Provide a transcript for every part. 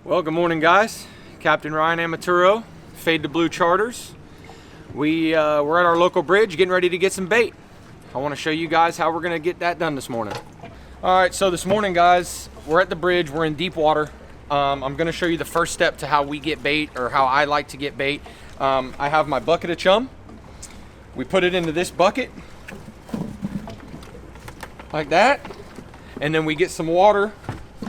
Well, good morning, guys. Captain Ryan Amaturo, Fade to Blue Charters. We're at our local bridge getting ready to get some bait. I want to show you guys how we're going to get that done this morning. All right, so this morning, guys, we're at the bridge. We're in deep water. I'm going to show you the first step to how we get bait, or how I like to get bait. I have my bucket of chum. We put it into this bucket like that, and then we get some water.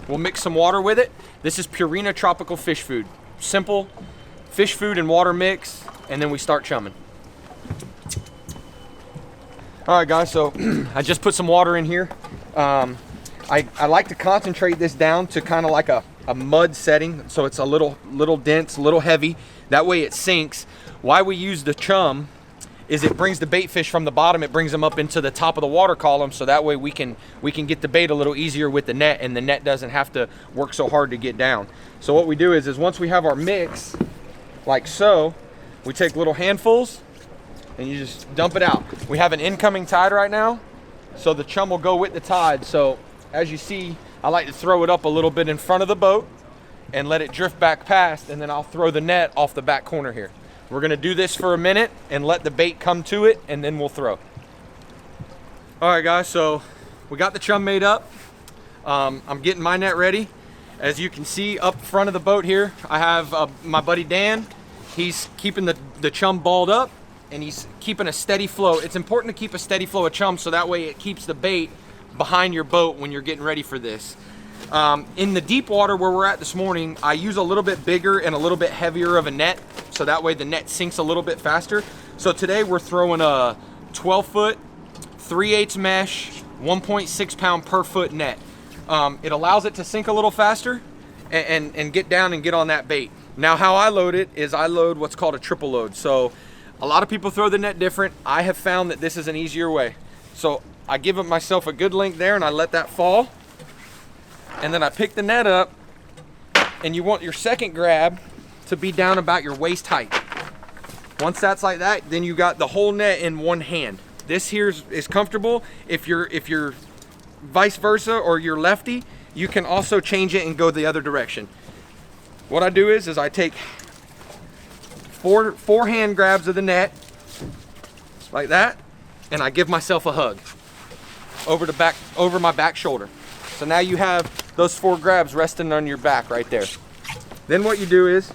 We'll mix some water with it. This is Purina Tropical Fish Food. Simple fish food and water mix, and then we start chumming. All right, guys, so I just put some water in here. I like to concentrate this down to kind of like a mud setting, so it's a little dense, a little heavy. That way it sinks. Why we use the chum is it brings the bait fish from the bottom, it brings them up into the top of the water column, so that way we can get the bait a little easier with the net, and the net doesn't have to work so hard to get down. So what we do is once we have our mix, like so, we take little handfuls and you just dump it out. We have an incoming tide right now, so the chum will go with the tide. So as you see, I like to throw it up a little bit in front of the boat and let it drift back past, and then I'll throw the net off the back corner here. We're gonna do this for a minute and let the bait come to it, and then we'll throw. All right, guys, so we got the chum made up. I'm getting my net ready. As you can see up front of the boat here, I have my buddy Dan. He's keeping the chum balled up, and he's keeping a steady flow. It's important to keep a steady flow of chum, so that way it keeps the bait behind your boat when you're getting ready for this. In the deep water where we're at this morning, I use a little bit bigger and a little bit heavier of a net, so that way the net sinks a little bit faster. So today we're throwing a 12-foot, 3/8 mesh, 1.6 pound per foot net. It allows it to sink a little faster and get down and get on that bait. Now how I load it is I load what's called a triple load. So a lot of people throw the net different. I have found that this is an easier way. So I give myself a good length there and I let that fall. And then I pick the net up, and you want your second grab to be down about your waist height. Once that's like that, then you got the whole net in one hand. This here is comfortable. If you're vice versa or you're lefty, you can also change it and go the other direction. What I do is I take four hand grabs of the net like that, and I give myself a hug over my back shoulder. So now you have those 4 grabs resting on your back right there. Then what you do is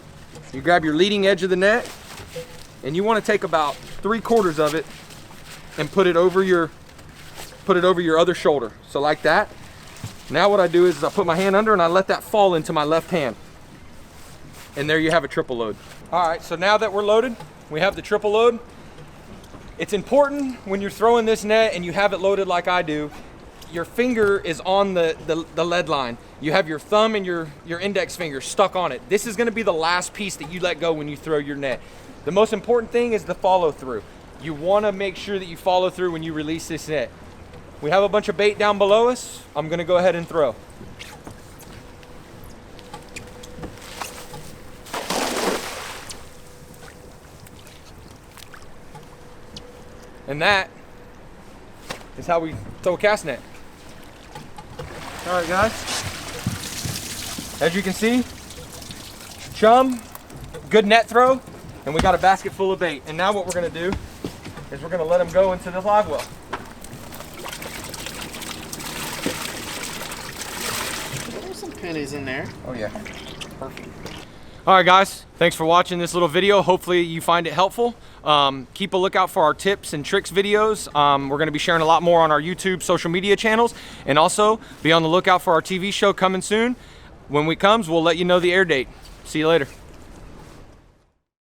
you grab your leading edge of the net, and you want to take about 3/4 of it and put it over your other shoulder. So like that. Now what I do is I put my hand under and I let that fall into my left hand. And there you have a triple load. All right, so now that we're loaded, we have the triple load. It's important when you're throwing this net and you have it loaded like I do, your finger is on the lead line. You have your thumb and your index finger stuck on it. This is gonna be the last piece that you let go when you throw your net. The most important thing is the follow through. You wanna make sure that you follow through when you release this net. We have a bunch of bait down below us. I'm gonna go ahead and throw. And that is how we throw a cast net. All right, guys. As you can see, chum, good net throw, and we got a basket full of bait. And now what we're gonna do is we're gonna let them go into the live well. There's some pennies in there. Oh yeah, perfect. All right, guys, thanks for watching this little video. Hopefully you find it helpful. Keep a lookout for our tips and tricks videos. We're gonna be sharing a lot more on our YouTube social media channels, and also be on the lookout for our TV show coming soon. When it comes, we'll let you know the air date. See you later.